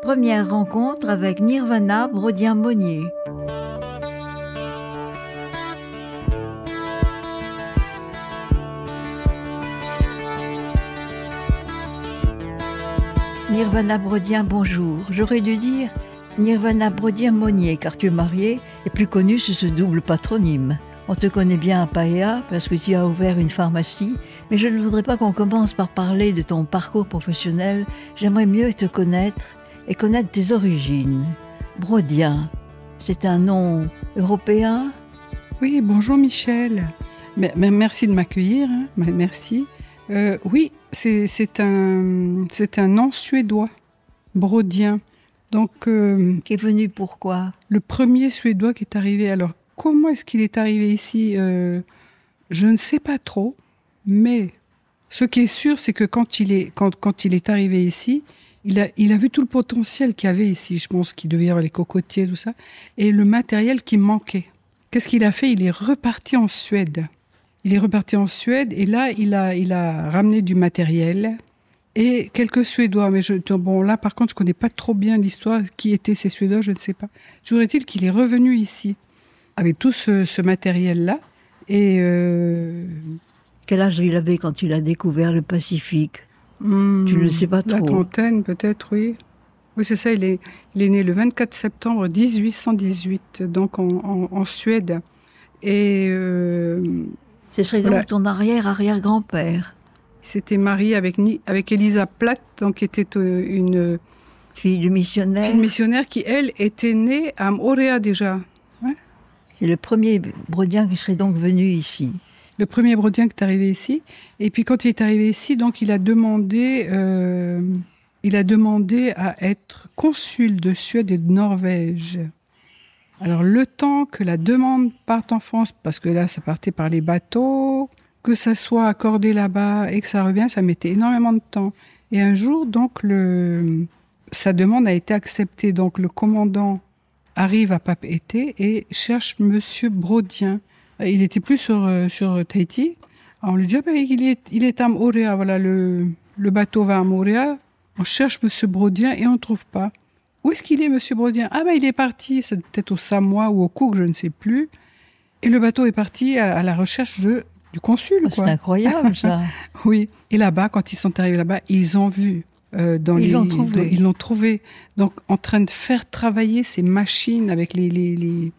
Première rencontre avec Nirvana Brodien-Monnier. Nirvana Brodien, bonjour. J'aurais dû dire Nirvana Brodien-Monnier, car tu es marié et plus connu sous ce double patronyme. On te connaît bien à Paea parce que tu as ouvert une pharmacie, mais je ne voudrais pas qu'on commence par parler de ton parcours professionnel. J'aimerais mieux te connaître et connaître tes origines. Brodien, c'est un nom européen ? Oui, bonjour Michel. Merci de m'accueillir, hein. Merci. Oui, c'est un nom suédois, Brodien. Donc, qui est venu pourquoi ? Le premier Suédois qui est arrivé. Alors, comment est-ce qu'il est arrivé ici ? Je ne sais pas trop, mais ce qui est sûr, c'est que quand il est arrivé ici, il a vu tout le potentiel qu'il y avait ici. Je pense qu'il devait y avoir les cocotiers, tout ça, et le matériel qui manquait. Qu'est-ce qu'il a fait ? Il est reparti en Suède. Et là, il a ramené du matériel et quelques Suédois. Mais là, par contre, je connais pas trop bien l'histoire. Qui étaient ces Suédois, je ne sais pas. Toujours est-il qu'il est revenu ici avec tout ce matériel-là. Et quel âge il avait quand il a découvert le Pacifique ? Tu ne le sais pas trop. La trentaine, peut-être, oui. Oui, c'est ça. Il est né le 24 septembre 1818, donc en Suède. Et ce serait donc ton arrière-arrière-grand-père. Il s'était marié avec Elisa Platt, donc qui était une fille de missionnaire. Fille missionnaire qui, elle, était née à Moorea déjà. Ouais. C'est le premier Brodien qui serait donc venu ici. Le premier Brodien qui est arrivé ici. Et puis quand il est arrivé ici, donc il a demandé à être consul de Suède et de Norvège. Alors, le temps que la demande parte en France, parce que là, ça partait par les bateaux, que ça soit accordé là-bas et que ça revienne, ça mettait énormément de temps. Et un jour, donc, sa demande a été acceptée. Donc, le commandant arrive à Papeete et cherche Monsieur Brodien. Il était plus sur Tahiti. Alors, on lui dit, il est à Moorea. Voilà, le bateau va à Moorea. On cherche Monsieur Brodien et on ne trouve pas. Où est-ce qu'il est, Monsieur Brodien ? Il est parti, c'est peut-être au Samoa ou au Cook, je ne sais plus. Et le bateau est parti à la recherche du consul, quoi. C'est incroyable, ça. Oui. Et là-bas, quand ils sont arrivés là-bas, ils ont vu ils l'ont trouvé. Donc, en train de faire travailler ces machines avec les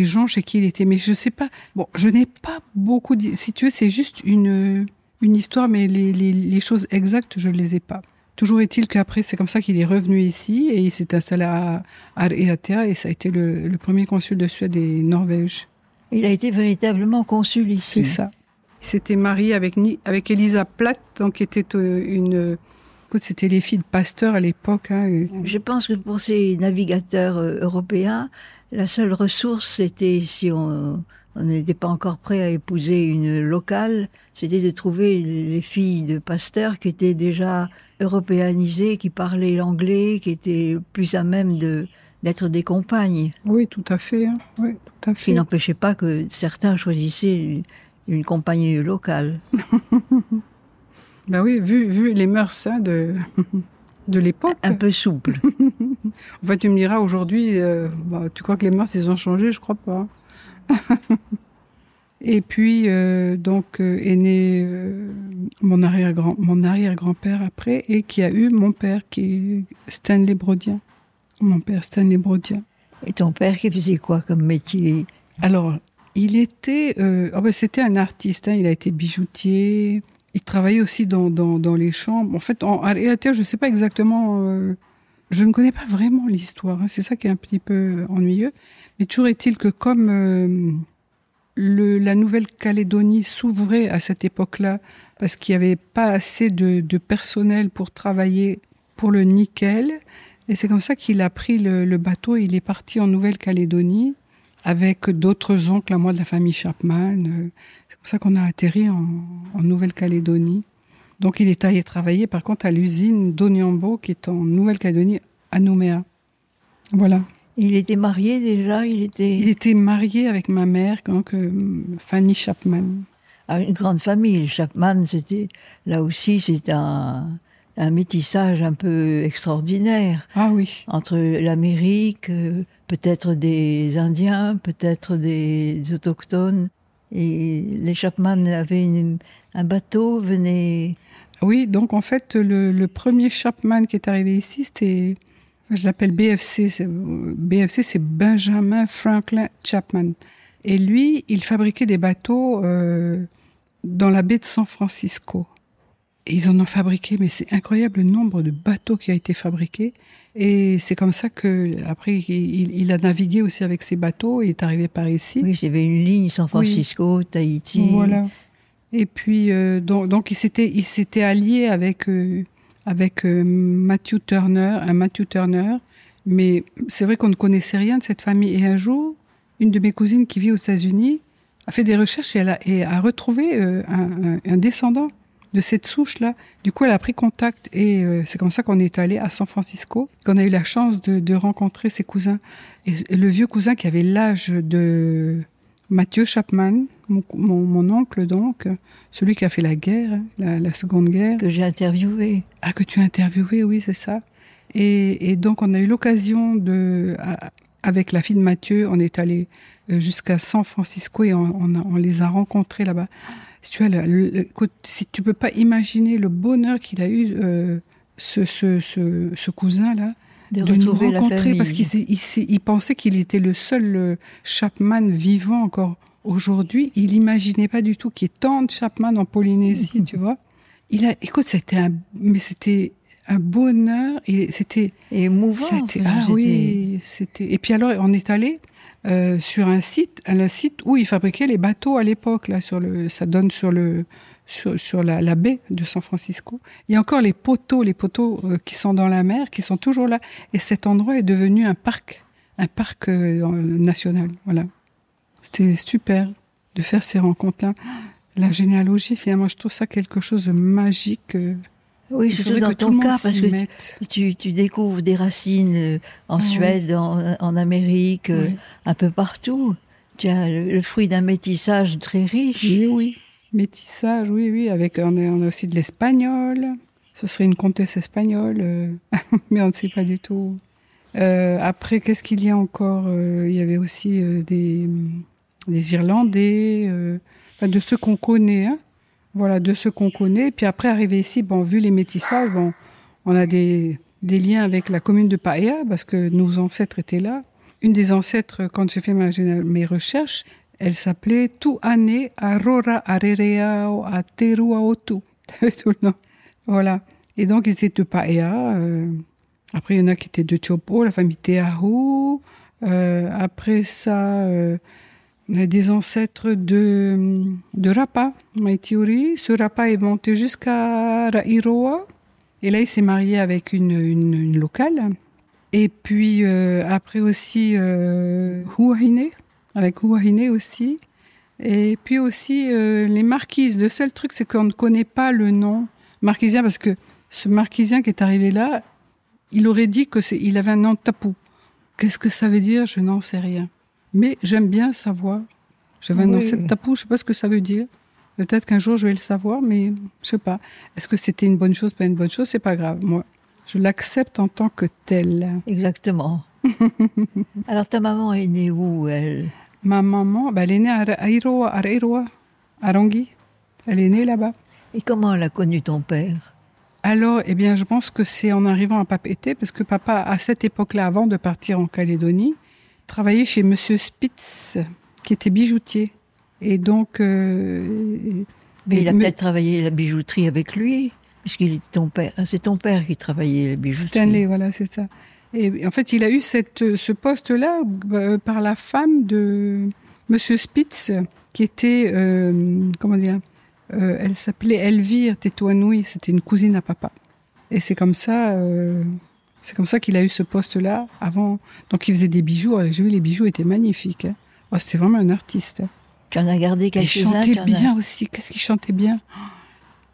gens chez qui il était. Mais je sais pas. Bon, je n'ai pas beaucoup. Si tu veux, c'est juste une histoire, mais les choses exactes, je ne les ai pas. Toujours est-il qu'après, c'est comme ça qu'il est revenu ici et il s'est installé à Areatea et ça a été le premier consul de Suède et Norvège. Il a été véritablement consul ici. C'est ça. Il s'était marié avec Elisa Platt, donc qui était c'était les filles de Pasteur à l'époque. Hein. Je pense que pour ces navigateurs européens, la seule ressource, c'était si on n'était pas encore prêt à épouser une locale, c'était de trouver les filles de Pasteur qui étaient déjà européanisées, qui parlaient l'anglais, qui étaient plus à même d'être des compagnes. Oui, tout à fait. Hein. Oui, tout à fait. Qui n'empêchait pas que certains choisissaient une compagnie locale. Ben oui, vu les mœurs de l'époque. Un peu souple. Enfin, tu me diras aujourd'hui, tu crois que les mœurs, ils ont changé ? Je crois pas. Et puis, est né mon arrière-grand-père après, et qui a eu mon père, qui est Stanley Brodien. Mon père, Stanley Brodien. Et ton père, qui faisait quoi comme métier ? Alors, il était... c'était un artiste, hein, il a été bijoutier. Il travaillait aussi dans les champs. En fait, à Areatea, je ne sais pas exactement... je ne connais pas vraiment l'histoire. Hein, c'est ça qui est un petit peu ennuyeux. Mais toujours est-il que comme... la Nouvelle-Calédonie s'ouvrait à cette époque-là parce qu'il n'y avait pas assez de personnel pour travailler pour le nickel. Et c'est comme ça qu'il a pris le bateau et il est parti en Nouvelle-Calédonie avec d'autres oncles à moi de la famille Chapman. C'est comme ça qu'on a atterri en Nouvelle-Calédonie. Donc il est allé travailler par contre à l'usine d'Onyambo qui est en Nouvelle-Calédonie à Nouméa. Voilà. Il était marié déjà, Il était marié avec ma mère, donc Fanny Chapman. Ah, une grande famille. Chapman, là aussi, c'est un un métissage un peu extraordinaire. Ah oui. Entre l'Amérique, peut-être des Indiens, peut-être des autochtones. Et les Chapman avaient un bateau, venaient... Oui, donc en fait, le premier Chapman qui est arrivé ici, c'était, je l'appelle BFC. BFC, c'est Benjamin Franklin Chapman. Et lui, il fabriquait des bateaux dans la baie de San Francisco. Et ils en ont fabriqué, mais c'est incroyable le nombre de bateaux qui a été fabriqué. Et c'est comme ça que après il a navigué aussi avec ses bateaux et est arrivé par ici. Oui, j'avais une ligne San Francisco, oui. Tahiti. Voilà. Et puis donc il s'était allié avec Matthew Turner. Mais c'est vrai qu'on ne connaissait rien de cette famille. Et un jour, une de mes cousines qui vit aux États-Unis a fait des recherches et a retrouvé un descendant de cette souche-là. Du coup, elle a pris contact et c'est comme ça qu'on est allé à San Francisco, qu'on a eu la chance de rencontrer ses cousins. Et le vieux cousin qui avait l'âge de Matthew Chapman, mon oncle donc, celui qui a fait la guerre, la Seconde Guerre. Que j'ai interviewé. Ah, que tu as interviewé, oui, c'est ça. Et donc, on a eu l'occasion avec la fille de Mathieu, on est allé jusqu'à San Francisco et on les a rencontrés là-bas. Si tu as si tu peux pas imaginer le bonheur qu'il a eu, ce cousin-là, de nous rencontrer, parce qu'il pensait qu'il était le seul Chapman vivant encore aujourd'hui. Il imaginait pas du tout qu'il y ait tant de Chapman en Polynésie, tu vois. Écoute, c'était un bonheur et c'était émouvant. C'était. Et puis alors, on est allé sur un site où ils fabriquaient les bateaux à l'époque. Là, ça donne sur la baie de San Francisco. Il y a encore les poteaux qui sont dans la mer, qui sont toujours là. Et cet endroit est devenu un parc national. Voilà. C'était super de faire ces rencontres-là. La généalogie, finalement, je trouve ça quelque chose de magique. Oui, surtout dans ton cas, parce que tu découvres des racines en Suède, en Amérique, oui. Un peu partout. Tu as le fruit d'un métissage très riche. Oui. Métissage, oui. On a aussi de l'espagnol. Ce serait une comtesse espagnole, mais on ne sait pas du tout. Après, qu'est-ce qu'il y a encore ? Il y avait aussi des Irlandais, de ceux qu'on connaît, hein. Voilà, de ceux qu'on connaît. Puis après, arrivé ici, vu les métissages, on a des liens avec la commune de Paea, parce que nos ancêtres étaient là. Une des ancêtres, quand j'ai fait mes recherches, elle s'appelait Tuane Arora Arereao Ateruaotu. T'avais tout le nom. Voilà. Et donc, ils étaient de Paea. Après, il y en a qui étaient de Chopo, la famille Teahu. Après ça... on a des ancêtres de Rapa, Maitiuri. Ce Rapa est monté jusqu'à Rairoa. Et là, il s'est marié avec une locale. Et puis, après aussi, Huahine, avec Huahine aussi. Et puis aussi, les marquises. Le seul truc, c'est qu'on ne connaît pas le nom marquisien, parce que ce marquisien qui est arrivé là, il aurait dit qu'il avait un nom tapou. Qu'est-ce que ça veut dire ? Je n'en sais rien. Mais j'aime bien savoir. J'avais un ancêtre tapou, je ne sais pas ce que ça veut dire. Peut-être qu'un jour je vais le savoir, mais je ne sais pas. Est-ce que c'était une bonne chose, pas une bonne chose ? C'est pas grave. Moi, je l'accepte en tant que telle. Exactement. Alors ta maman est née où, elle ? Ma maman, elle est née à Rairoa, à Rangui. Elle est née là-bas. Et comment elle a connu ton père ? Alors, je pense que c'est en arrivant à Papeete, parce que papa, à cette époque-là, avant de partir en Calédonie, travaillait chez Monsieur Spitz, qui était bijoutier. Et donc... mais il a peut-être travaillé la bijouterie avec lui, puisqu'il était ton père. C'est ton père qui travaillait la bijouterie. Stanley, voilà, c'est ça. Et en fait, il a eu ce poste-là par la femme de Monsieur Spitz, qui était... elle s'appelait Elvire Tetouanoui, c'était une cousine à papa. Et c'est comme ça qu'il a eu ce poste-là avant. Donc il faisait des bijoux. J'ai vu, les bijoux étaient magnifiques. Hein. Oh, c'était vraiment un artiste. Tu en as gardé quelques-uns ? Il chantait bien aussi. Qu'est-ce qu'il chantait bien ?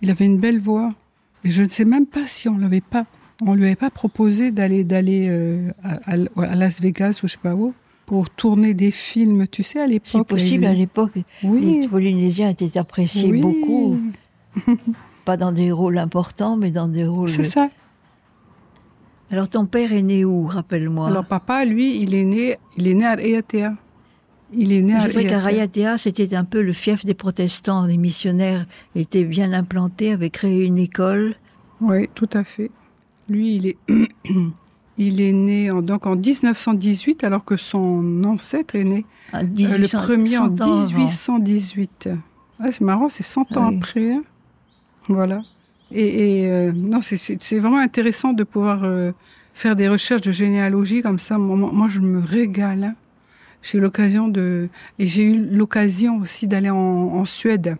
Il avait une belle voix. Et je ne sais même pas si on lui avait pas proposé d'aller à Las Vegas ou je sais pas où pour tourner des films. Tu sais, à l'époque. C'est possible, à l'époque. Oui. Les Polynésiens étaient appréciés beaucoup. pas dans des rôles importants, mais dans des rôles... C'est ça. Alors ton père est né où, rappelle-moi? Alors papa, lui, il est né à Raiatea. Je sais qu'à Raiatea, c'était un peu le fief des protestants. Les missionnaires étaient bien implantés, avaient créé une école. Oui, tout à fait. Lui, il est né donc en 1918, alors que son ancêtre est né le premier en 1818. Ouais, c'est marrant, c'est 100 ans après. Hein. Voilà. Non, c'est vraiment intéressant de pouvoir faire des recherches de généalogie comme ça. Moi, je me régale. Hein. J'ai eu l'occasion aussi d'aller en Suède.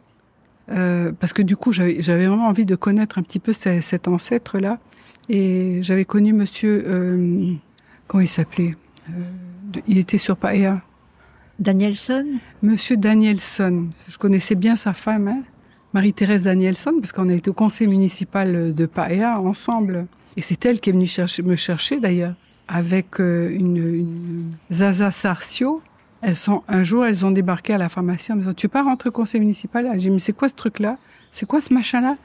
Parce que du coup, j'avais vraiment envie de connaître un petit peu cet ancêtre-là. Et j'avais connu monsieur... comment il s'appelait il était sur Paea. Danielson? Monsieur Danielson. Je connaissais bien sa femme, hein, Marie-Thérèse Danielson, parce qu'on a été au conseil municipal de Paea ensemble. Et c'est elle qui est venue me chercher d'ailleurs, avec une Zaza Sarcio. Un jour, elles ont débarqué à la pharmacie en me disant « Tu veux pas rentrer au conseil municipal ?» J'ai dit « Mais c'est quoi ce truc-là? C'est quoi ce machin-là ?»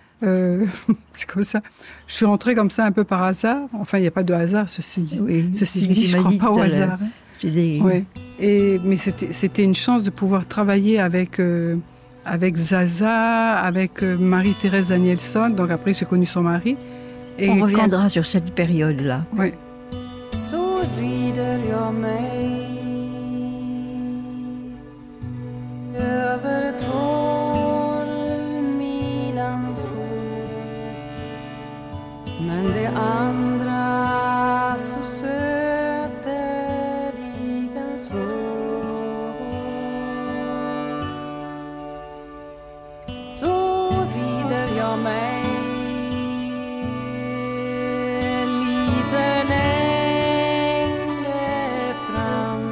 C'est comme ça. Je suis rentrée comme ça un peu par hasard. Enfin, il n'y a pas de hasard, ceci dit. Oui, Je ne crois pas au hasard. Ouais. Mais c'était une chance de pouvoir travailler avec Zaza, avec Marie-Thérèse Danielson. Donc après, j'ai connu son mari. Et on reviendra sur cette période-là. Oui. Men det andra så söteligen så. Så vrider jag mig lite längre fram.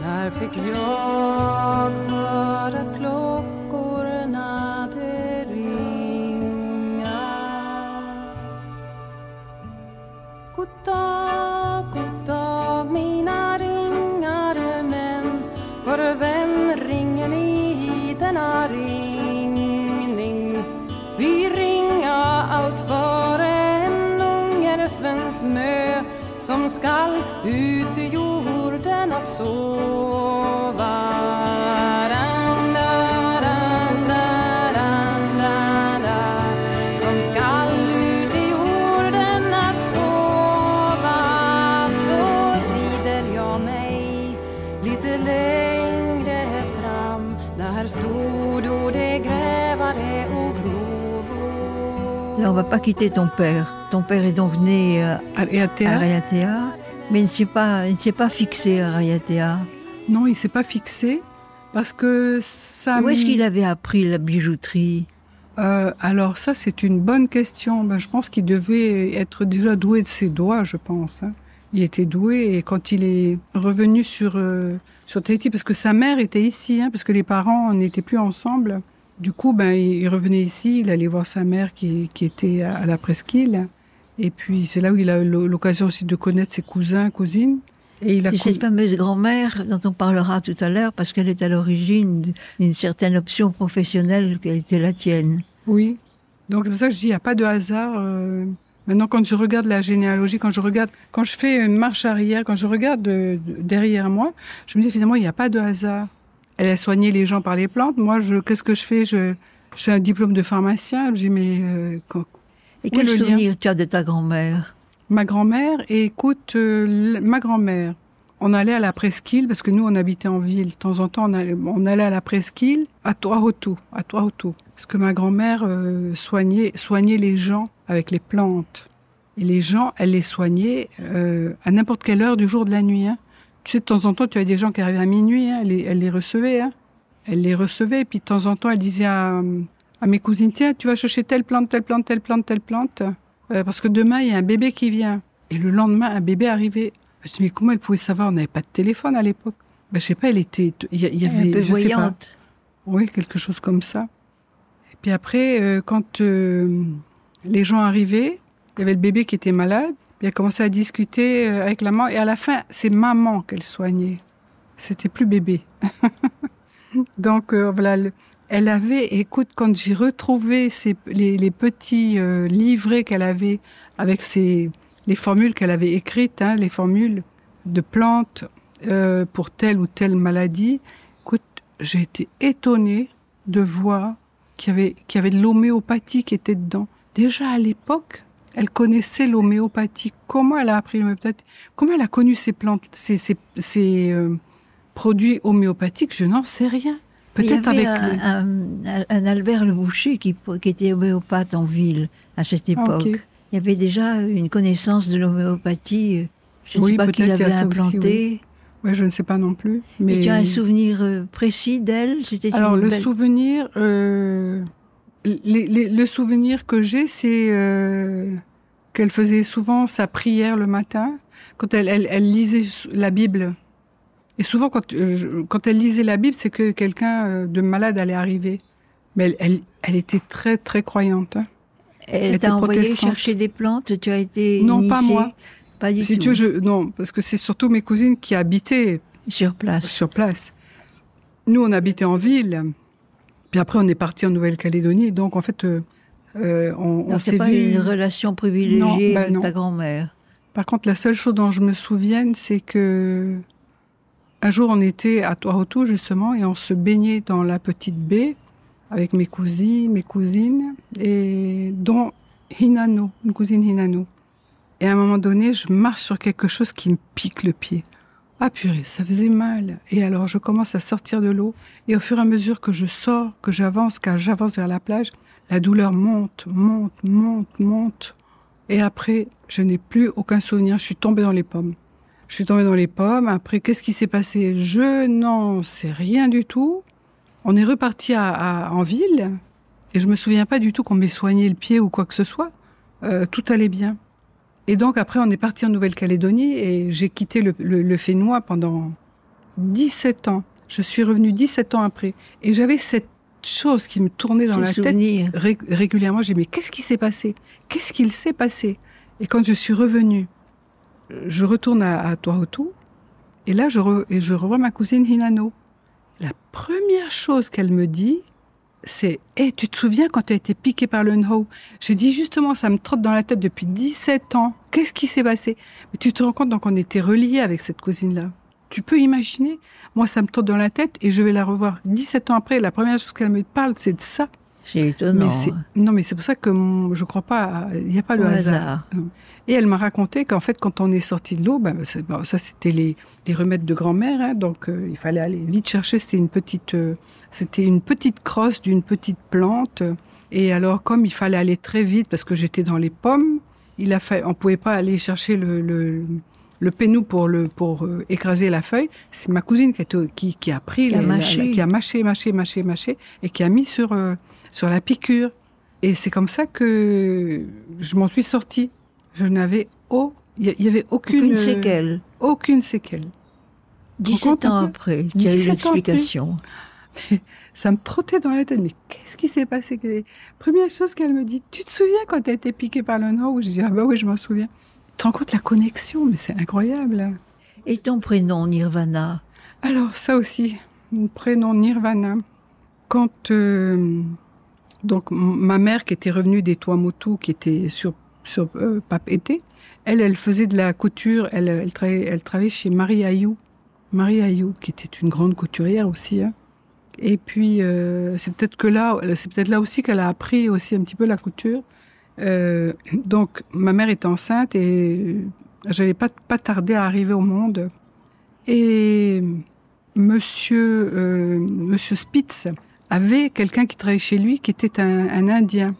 Där fick jag höra klockorna det ringa. God dag mina ringare män. För vem ringer ni denna ringning? Vi ringa allt för en ungersvens mö som skall ut i jorden att sova. Som skall ut i jorden att sova. Så rider jag mig lite längre fram. Där stod och det grävade och grov. Là, on va pas quitter ton père. Ton père est donc né à Raiatea, mais il ne s'est pas fixé à Raiatea. Non, il ne s'est pas fixé parce que ça... Où est-ce qu'il avait appris la bijouterie? Alors ça, c'est une bonne question. Je pense qu'il devait être déjà doué de ses doigts, je pense. Hein. Il était doué et quand il est revenu sur Tahiti, parce que sa mère était ici, hein, parce que les parents n'étaient plus ensemble. Du coup, il revenait ici, il allait voir sa mère qui était à la presqu'île. Et puis, c'est là où il a eu l'occasion aussi de connaître ses cousins, cousines. Et cette fameuse grand-mère dont on parlera tout à l'heure, parce qu'elle est à l'origine d'une certaine option professionnelle qui a été la tienne. Oui. Donc, c'est pour ça que je dis, il n'y a pas de hasard. Maintenant, quand je regarde la généalogie, quand je fais une marche arrière, quand je regarde derrière moi, je me dis, finalement, il n'y a pas de hasard. Elle a soigné les gens par les plantes. Moi, qu'est-ce que je fais? Je fais un diplôme de pharmacien. Je dis, mais... Et quel souvenir tu as de ta grand-mère? Ma grand-mère, ma grand-mère, on allait à la presqu'île, parce que nous, on habitait en ville. De temps en temps, on allait à la presqu'île, à Toahotu. Parce que ma grand-mère soignait les gens avec les plantes. Et les gens, elle les soignait à n'importe quelle heure du jour, de la nuit. Hein. Tu sais, de temps en temps, tu as des gens qui arrivaient à minuit, hein, elle les recevait. Hein. Elle les recevait, et puis de temps en temps, elle disait à mes cousines, tiens, tu vas chercher telle plante, parce que demain, il y a un bébé qui vient. Et le lendemain, un bébé arrivait. Je me dis, mais comment elle pouvait savoir? On n'avait pas de téléphone à l'époque. Je sais pas, il y avait... Un peu voyante. Oui, quelque chose comme ça. Et puis après, quand les gens arrivaient, il y avait le bébé qui était malade, puis elle commençait à discuter avec la maman, et à la fin, c'est maman qu'elle soignait. C'était plus bébé. Donc, voilà, Elle avait, écoute, quand j'ai retrouvé les petits livrets qu'elle avait avec les formules qu'elle avait écrites, hein, les formules de plantes pour telle ou telle maladie, écoute, j'ai été étonnée de voir qu'il y avait de l'homéopathie qui était dedans. Déjà à l'époque, elle connaissait l'homéopathie. Comment elle a appris l'homéopathie? Comment elle a connu ces plantes, ces produits homéopathiques? Je n'en sais rien. Peut-être il y avec avait un Albert le Boucher qui était homéopathe en ville à cette époque. ok. Il y avait déjà une connaissance de l'homéopathie. Je ne Oui, sais pas qui peut-être il y a l'avait ça aussi, implantée. Ouais, je ne sais pas non plus. Mais Et tu as un souvenir précis d'elle? C'était alors une le belle- souvenir, le souvenir que j'ai, c'est qu'elle faisait souvent sa prière le matin quand elle lisait la Bible. Et souvent quand elle lisait la Bible, c'est que quelqu'un de malade allait arriver. Mais elle était très très croyante. Hein. Elle était t'a envoyé protestante. chercher des plantes? Tu as été Non, pas initiée? moi. Pas du Si tout. tu veux, non, parce que c'est surtout mes cousines qui habitaient Sur place. sur place. Nous, on habitait en ville. Puis après, on est parti en Nouvelle-Calédonie. Donc, en fait, on Donc s'est c'est pas vu. une relation privilégiée Non, ben avec non. ta grand-mère. Par contre, la seule chose dont je me souvienne, c'est que un jour, on était à Toronto, justement, et on se baignait dans la petite baie avec mes cousines, et dont Hinano, une cousine Hinano. Et à un moment donné, je marche sur quelque chose qui me pique le pied. Ah purée, ça faisait mal. Et alors, je commence à sortir de l'eau. Et au fur et à mesure que je sors, que j'avance vers la plage, la douleur monte. Et après, je n'ai plus aucun souvenir. Je suis tombée dans les pommes. Après, qu'est-ce qui s'est passé? Je n'en sais rien du tout. On est reparti en ville. Et je me souviens pas du tout qu'on m'ait soigné le pied ou quoi que ce soit. Tout allait bien. Et donc après, on est parti en Nouvelle-Calédonie et j'ai quitté le Fénois pendant 17 ans. Je suis revenue 17 ans après. Et j'avais cette chose qui me tournait dans la tête régulièrement. J'ai dit, mais qu'est-ce qui s'est passé? Qu'est-ce qu'il s'est passé? Et quand je suis revenue, je retourne à Toronto et là, je revois ma cousine Hinano. La première chose qu'elle me dit, c'est « Hey, tu te souviens quand tu as été piqué par le Nho ?» J'ai dit justement, ça me trotte dans la tête depuis 17 ans. Qu'est-ce qui s'est passé? Mais tu te rends compte, donc on était reliés avec cette cousine-là. Tu peux imaginer? Moi, ça me trotte dans la tête et je vais la revoir 17 ans après. La première chose qu'elle me parle, c'est de ça. C'est étonnant. Non, mais c'est pour ça que je crois pas, il n'y a pas le hasard. Et elle m'a raconté qu'en fait, quand on est sorti de l'eau, ça c'était les remèdes de grand-mère, hein, donc il fallait aller vite chercher. C'était une petite crosse d'une petite plante. Et alors, comme il fallait aller très vite parce que j'étais dans les pommes, on pouvait pas aller chercher le pénou pour écraser la feuille. C'est ma cousine qui a pris, qui a mâché et qui a mis sur la piqûre. Et c'est comme ça que je m'en suis sortie. Je n'avais il y avait aucune séquelle. Aucune séquelle. 17 ans après, tu as eu l'explication. Ça me trottait dans la tête. Mais qu'est-ce qui s'est passé? Première chose qu'elle me dit, tu te souviens quand tu as été piquée par le Nho? Je dis, ah bah oui, je m'en souviens. Tu te rends compte la connexion? Mais c'est incroyable. Et ton prénom, Nirvana? Alors, ça aussi, mon prénom Nirvana. Quand donc ma mère qui était revenue des Tuamotu, qui était sur Papeete, elle faisait de la couture. Elle travaillait chez Marie Ayou, qui était une grande couturière aussi. Hein. Et puis c'est peut-être là aussi qu'elle a appris aussi un petit peu la couture. Donc ma mère était enceinte et j'allais pas tarder à arriver au monde. Et Monsieur Spitz avait quelqu'un qui travaillait chez lui qui était un Indien.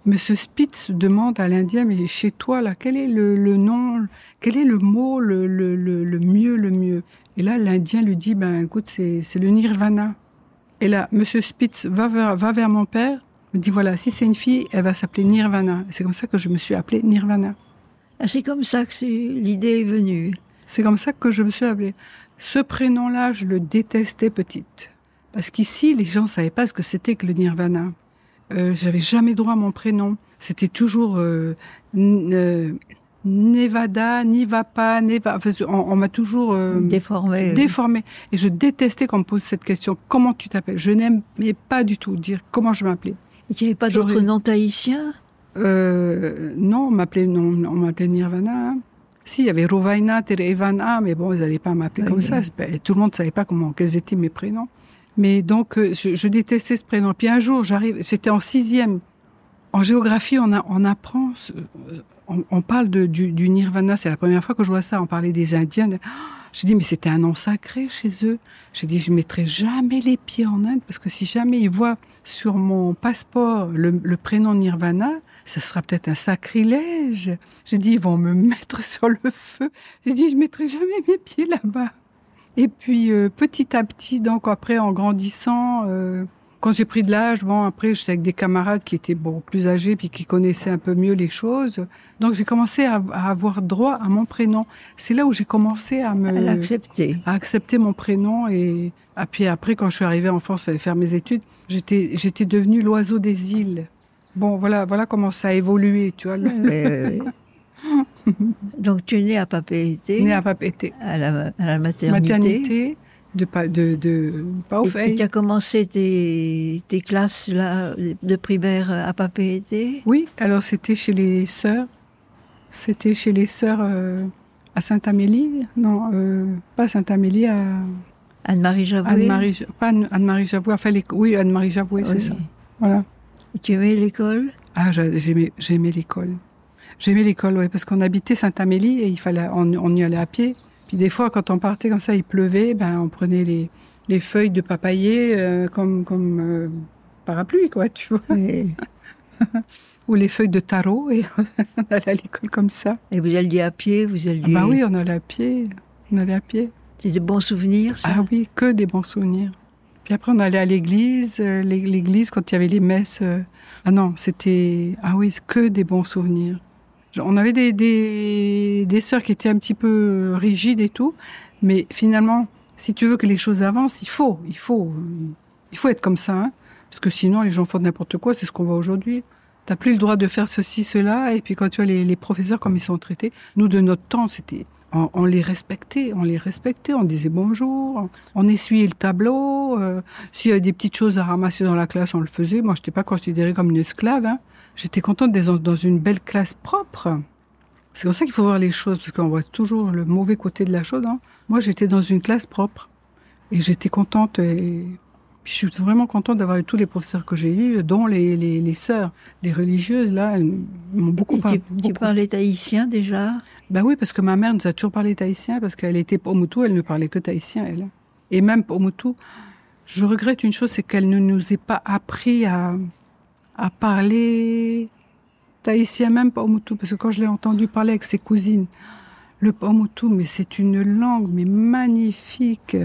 Monsieur Spitz demande à l'Indien, mais chez toi, là, quel est le nom, quel est le mot le mieux? Et là, l'Indien lui dit, écoute, c'est le Nirvana. Et là, Monsieur Spitz va vers mon père, me dit, voilà, si c'est une fille, elle va s'appeler Nirvana. C'est comme ça que je me suis appelée Nirvana. Ah, c'est comme ça que l'idée est venue. C'est comme ça que je me suis appelée. Ce prénom-là, je le détestais petite. Parce qu'ici, les gens ne savaient pas ce que c'était que le Nirvana. J'avais jamais droit à mon prénom. C'était toujours Nevada, n'y va pas, Enfin, on m'a toujours déformé. Et je détestais qu'on me pose cette question. Comment tu t'appelles? Je n'aimais pas du tout dire comment je m'appelais. Et il n'y avait pas d'autres noms tahitiens? Non, on m'appelait Nirvana. Hein. Si, il y avait Rovaina, Terevana, mais bon, ils n'allaient pas m'appeler comme ça. Tout le monde ne savait pas quels étaient mes prénoms. Mais donc, je détestais ce prénom. Puis un jour, j'étais en 6e. En géographie, on apprend, on parle du Nirvana. C'est la première fois que je vois ça. On parlait des Indiens. J'ai dit, mais c'était un nom sacré chez eux. J'ai dit, je ne mettrai jamais les pieds en Inde, parce que si jamais ils voient sur mon passeport le prénom Nirvana, ça sera peut-être un sacrilège. J'ai dit, ils vont me mettre sur le feu. J'ai dit, je ne mettrai jamais mes pieds là-bas. Et puis, petit à petit, donc après, en grandissant, quand j'ai pris de l'âge, après, j'étais avec des camarades qui étaient plus âgés, puis qui connaissaient un peu mieux les choses. Donc, j'ai commencé à avoir droit à mon prénom. C'est là où j'ai commencé à accepter mon prénom. Et puis après, quand je suis arrivée en France à faire mes études, j'étais devenue l'oiseau des îles. Bon, voilà comment ça a évolué, tu vois. Oui. Donc, tu es née à Papeete. Née à Papeete. À la maternité. Maternité de Paufey. Et tu as commencé tes classes là, de primaire à Papeete? Oui, alors c'était chez les sœurs. C'était chez les sœurs à Sainte-Amélie. Non, pas Sainte-Amélie, à... Anne-Marie Javoué. Pas Anne-Marie Javoué, enfin, oui, Anne-Marie Javoué, oui. C'est ça. Voilà. Et tu aimais l'école? Ah, j'aimais l'école. J'aimais l'école, oui, parce qu'on habitait Sainte-Amélie et on y allait à pied. Puis des fois, quand on partait comme ça, il pleuvait, on prenait les feuilles de papayer comme parapluie, quoi, tu vois. Oui. Ou les feuilles de taro, et on allait à l'école comme ça. Et vous alliez à pied, Ah oui, on allait à pied. C'est de bons souvenirs, ça? Ah oui, que des bons souvenirs. Puis après, on allait à l'église. L'église, quand il y avait les messes... Ah non, c'était... Ah oui, que des bons souvenirs. On avait des sœurs qui étaient un petit peu rigides et tout, mais finalement, si tu veux que les choses avancent, il faut être comme ça, hein, parce que sinon les gens font n'importe quoi, c'est ce qu'on voit aujourd'hui. T'as plus le droit de faire ceci, cela, et puis quand tu vois les professeurs comme ils sont traités, nous de notre temps, on les respectait, on disait bonjour, on essuyait le tableau, s'il y avait des petites choses à ramasser dans la classe, on le faisait. Moi, je n'étais pas considérée comme une esclave, hein. J'étais contente d'être dans une belle classe propre. C'est comme ça qu'il faut voir les choses, parce qu'on voit toujours le mauvais côté de la chose. Hein. Moi, j'étais dans une classe propre. Et j'étais contente. Et je suis vraiment contente d'avoir eu tous les professeurs que j'ai eus, dont les sœurs, les religieuses, là, elles m'ont beaucoup parlé. Tu parlais tahitien déjà? Ben oui, parce que ma mère nous a toujours parlé tahitien, parce qu'elle était Pomotou, elle ne parlait que tahitien, elle. Et même Pomotou, je regrette une chose, c'est qu'elle ne nous ait pas appris à parler tahitien, même Pomotou, parce que quand je l'ai entendu parler avec ses cousines, le Pomotou, mais c'est une langue mais magnifique.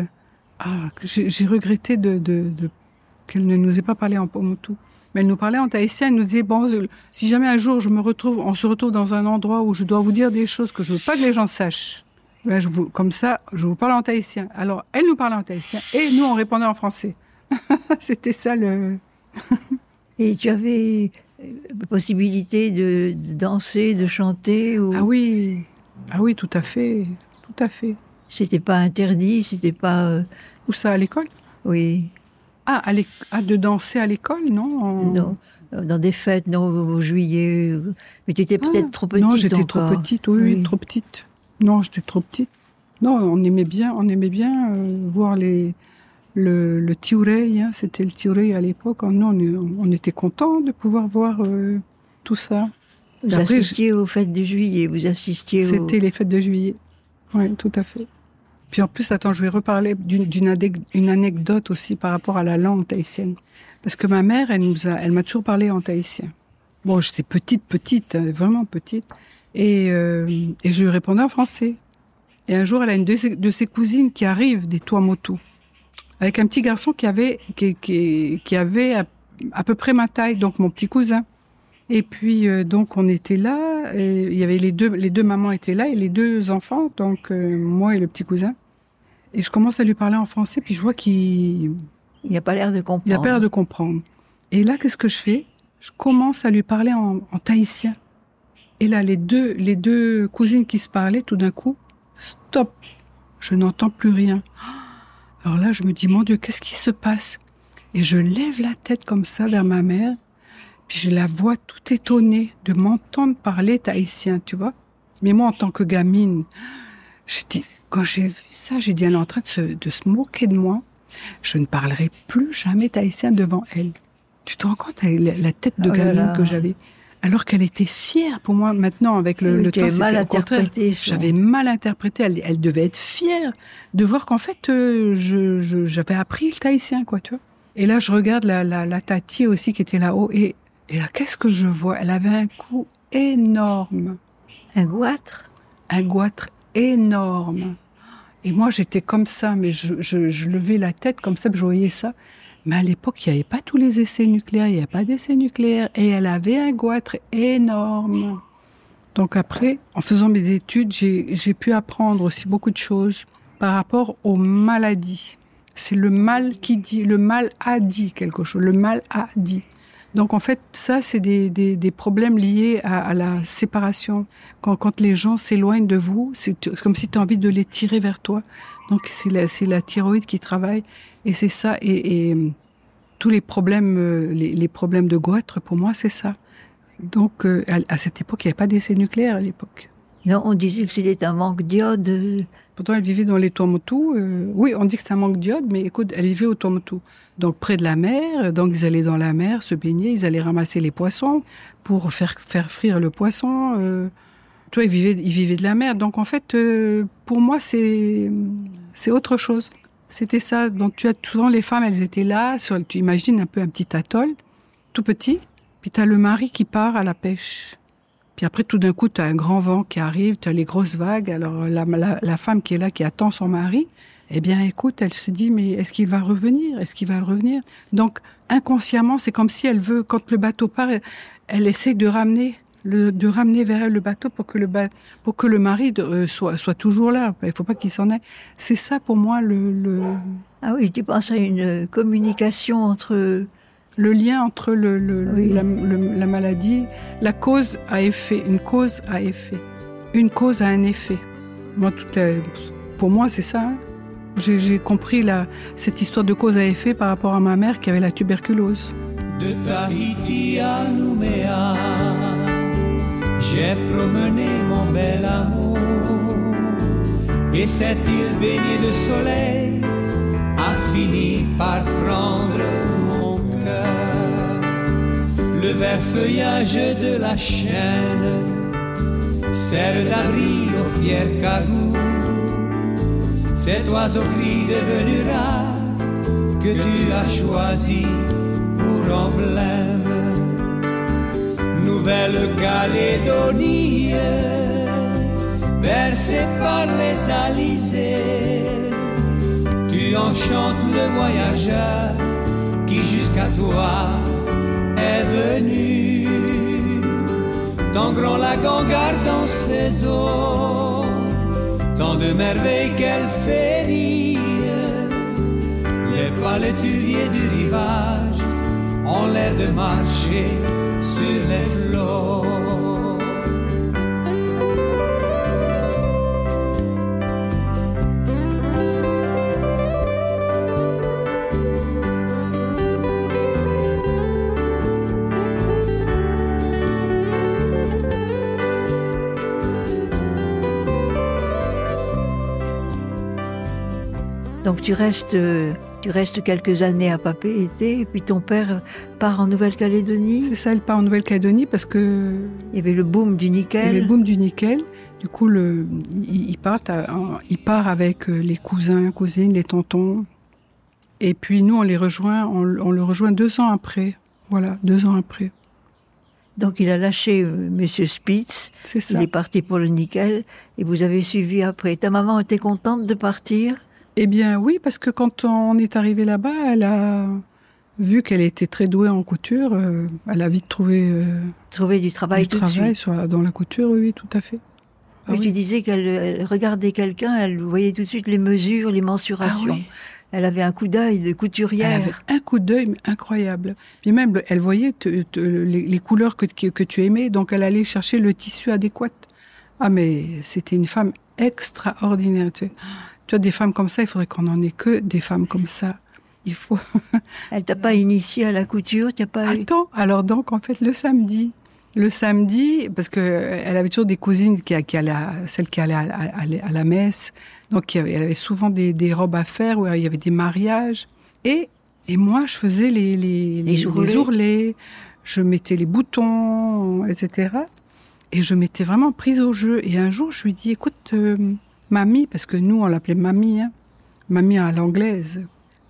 Ah, j'ai regretté qu'elle ne nous ait pas parlé en Pomotou. Mais elle nous parlait en tahitien, elle nous disait, bon, si jamais un jour on se retrouve dans un endroit où je dois vous dire des choses que je veux pas que les gens sachent, comme ça, je vous parle en tahitien. Alors, elle nous parlait en tahitien, et nous, on répondait en français. C'était ça Et tu avais la possibilité de danser, de chanter ou... Ah oui, tout à fait. C'était pas interdit, c'était pas... Où ça, à l'école? Oui. De danser à l'école, non? Non, dans des fêtes, non, au juillet. Mais tu étais peut-être trop petite. Non, j'étais encore. trop petite, oui, trop petite. Non, j'étais trop petite. Non, on aimait bien voir le tiurei, hein, c'était le tiurei à l'époque. Nous, on était contents de pouvoir voir tout ça. Vous assistiez aux fêtes de juillet, C'était les fêtes de juillet, oui, tout à fait. Puis en plus, attends, je vais reparler d'une anecdote aussi par rapport à la langue tahitienne. Parce que ma mère, elle m'a toujours parlé en tahitien. Bon, j'étais petite, vraiment petite. Et je lui répondais en français. Et un jour, elle a une de ses cousines qui arrive des Tuamotu, avec un petit garçon qui avait à peu près ma taille, donc mon petit cousin. Et puis, donc, on était là, et il y avait les deux mamans étaient là, et les deux enfants, donc moi et le petit cousin. Et je commence à lui parler en français, puis je vois qu'il n'a pas l'air de comprendre. Il n'a pas l'air de comprendre. Et là, qu'est-ce que je fais? Je commence à lui parler en tahitien. Et là, les deux cousines qui se parlaient, tout d'un coup, stop, je n'entends plus rien. Alors là, je me dis, mon Dieu, qu'est-ce qui se passe? Et je lève la tête comme ça vers ma mère, puis je la vois tout étonnée de m'entendre parler tahitien, tu vois. Mais moi, en tant que gamine, quand j'ai vu ça, j'ai dit, elle est en train de se moquer de moi. Je ne parlerai plus jamais tahitien devant elle. Tu te rends compte la tête de gamine que j'avais? Alors qu'elle était fière pour moi. Maintenant, avec le temps, c'était au contraire. J'avais mal interprété. Elle devait être fière de voir qu'en fait, j'avais appris le tahitien, quoi, tu vois. Et là, je regarde la tati aussi qui était là-haut. Et là, qu'est-ce que je vois? Elle avait un cou énorme. Un goitre? Un goitre énorme. Et moi, j'étais comme ça, mais je levais la tête comme ça, je voyais ça. Mais à l'époque, il n'y avait pas tous les essais nucléaires, il n'y avait pas d'essais nucléaires. Et elle avait un goitre énorme. Donc après, en faisant mes études, j'ai pu apprendre aussi beaucoup de choses par rapport aux maladies. C'est le mal qui dit, le mal a dit quelque chose, le mal a dit. Donc en fait, ça, c'est des problèmes liés à la séparation. Quand les gens s'éloignent de vous, c'est comme si tu as envie de les tirer vers toi. Donc c'est la thyroïde qui travaille. Et c'est ça. Et tous les problèmes, les problèmes de goitre, pour moi, c'est ça. Donc à cette époque, il n'y avait pas d'essai nucléaire à l'époque. Non, on disait que c'était un manque d'iode. Pourtant, elle vivait dans les Tuamotu. Oui, on dit que c'est un manque d'iode, mais écoute, elle vivait au Tuamotu. Donc, près de la mer. Donc, ils allaient dans la mer se baigner. Ils allaient ramasser les poissons pour faire frire le poisson. Tu vois, ils vivaient de la mer. Donc, en fait, pour moi, c'est autre chose. C'était ça. Donc, tu as souvent les femmes, elles étaient là. Tu imagines un peu un petit atoll, tout petit. Puis, tu as le mari qui part à la pêche. Puis après, tout d'un coup, tu as un grand vent qui arrive, tu as les grosses vagues. Alors, la femme qui est là, qui attend son mari, eh bien, écoute, elle se dit, mais est-ce qu'il va revenir? Est-ce qu'il va revenir? Donc, inconsciemment, c'est comme si elle veut, quand le bateau part, elle essaie de ramener vers elle le bateau pour que le mari soit toujours là. Il ne faut pas qu'il s'en aille. C'est ça, pour moi, Ah oui, tu penses à une communication entre... Le lien entre la maladie, la cause à effet, une cause à effet. Une cause a un effet. Moi, pour moi, c'est ça. Hein. J'ai compris cette histoire de cause à effet par rapport à ma mère qui avait la tuberculose. De Tahiti à Nouméa, j'ai promené mon bel amour. Et cette île baignée de soleil a fini par prendre mon cœur. Le vert feuillage de la chêne sert d'abri aux fiers cagoux. Cet oiseau gris devenu rare que tu as choisi pour emblème. Nouvelle-Calédonie, bercée par les alizés, tu enchantes le voyageur qui jusqu'à toi est venu. Ton grand lac en garde dans ses eaux tant de merveilles qu'elle fait rire. Les palétuviers du rivage ont l'air de marcher sur les flots. Donc tu restes quelques années à Papeete, et puis ton père part en Nouvelle-Calédonie. C'est ça, il part en Nouvelle-Calédonie parce que... Il y avait le boom du nickel. Il y avait le boom du nickel. Du coup, il part avec les cousins, cousines, les tontons. Et puis nous, on le rejoint 2 ans après. Voilà, 2 ans après. Donc il a lâché Monsieur Spitz. C'est ça. Il est parti pour le nickel, et vous avez suivi après. Ta maman était contente de partir ? Eh bien oui, parce que quand on est arrivé là-bas, elle a vu qu'elle était très douée en couture. Elle a vite trouvé du travail tout de suite. Dans la couture, oui, tout à fait. Mais tu disais qu'elle regardait quelqu'un, elle voyait tout de suite les mesures, les mensurations. Ah oui. Elle avait un coup d'œil de couturière. Elle avait un coup d'œil mais incroyable. Puis même, elle voyait les couleurs que tu aimais, donc elle allait chercher le tissu adéquat. Ah, mais c'était une femme extraordinaire. Tu vois, des femmes comme ça, il faudrait qu'on en ait que des femmes comme ça. Il faut... Elle t'a pas initié à la couture, t'as pas... Attends, alors donc, en fait, le samedi, parce que elle avait toujours des cousines celles qui allaient à la messe, donc elle avait souvent des robes à faire, où il y avait des mariages, et moi, je faisais les ourlets, je mettais les boutons, etc., et je m'étais vraiment prise au jeu. Et un jour, je lui dis, écoute, mamie, parce que nous, on l'appelait mamie, hein, mamie à l'anglaise.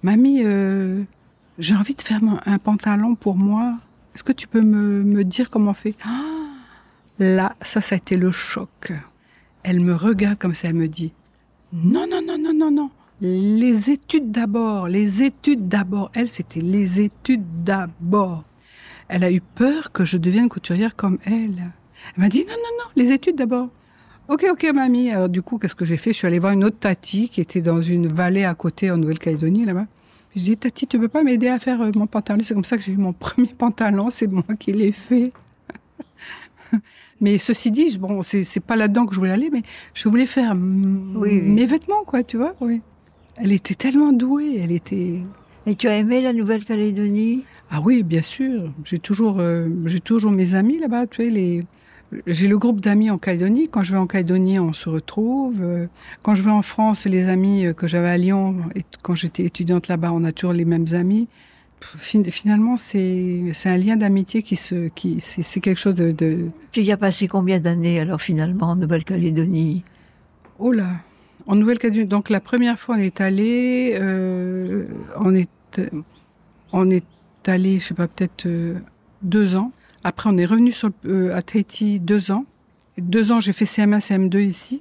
Mamie, j'ai envie de faire un pantalon pour moi. Est-ce que tu peux me dire comment on fait? Là, ça a été le choc. Elle me regarde comme ça, elle me dit, non. Les études d'abord. Elle, c'était les études d'abord. Elle a eu peur que je devienne couturière comme elle. Elle m'a dit, non, les études d'abord. Ok, mamie. Alors du coup, qu'est-ce que j'ai fait? Je suis allée voir une autre tati qui était dans une vallée à côté en Nouvelle-Calédonie, là-bas. Je dis, tati, tu peux pas m'aider à faire mon pantalon? C'est comme ça que j'ai eu mon premier pantalon, c'est moi qui l'ai fait. Mais ceci dit, bon, c'est pas là-dedans que je voulais aller, mais je voulais faire mes vêtements, quoi, tu vois, oui. Elle était tellement douée, elle était... Et tu as aimé la Nouvelle-Calédonie? Ah oui, bien sûr. J'ai toujours mes amis là-bas, tu sais, j'ai le groupe d'amis en Calédonie. Quand je vais en Calédonie, on se retrouve. Quand je vais en France, les amis que j'avais à Lyon, et quand j'étais étudiante là-bas, on a toujours les mêmes amis. Finalement, c'est un lien d'amitié c'est quelque chose de... Tu y as passé combien d'années alors finalement en Nouvelle-Calédonie? Oh là, en Nouvelle-Calédonie. Donc la première fois, on est allé, je sais pas, peut-être 2 ans. Après, on est revenu à Tahiti 2 ans. 2 ans, j'ai fait CM1, CM2 ici.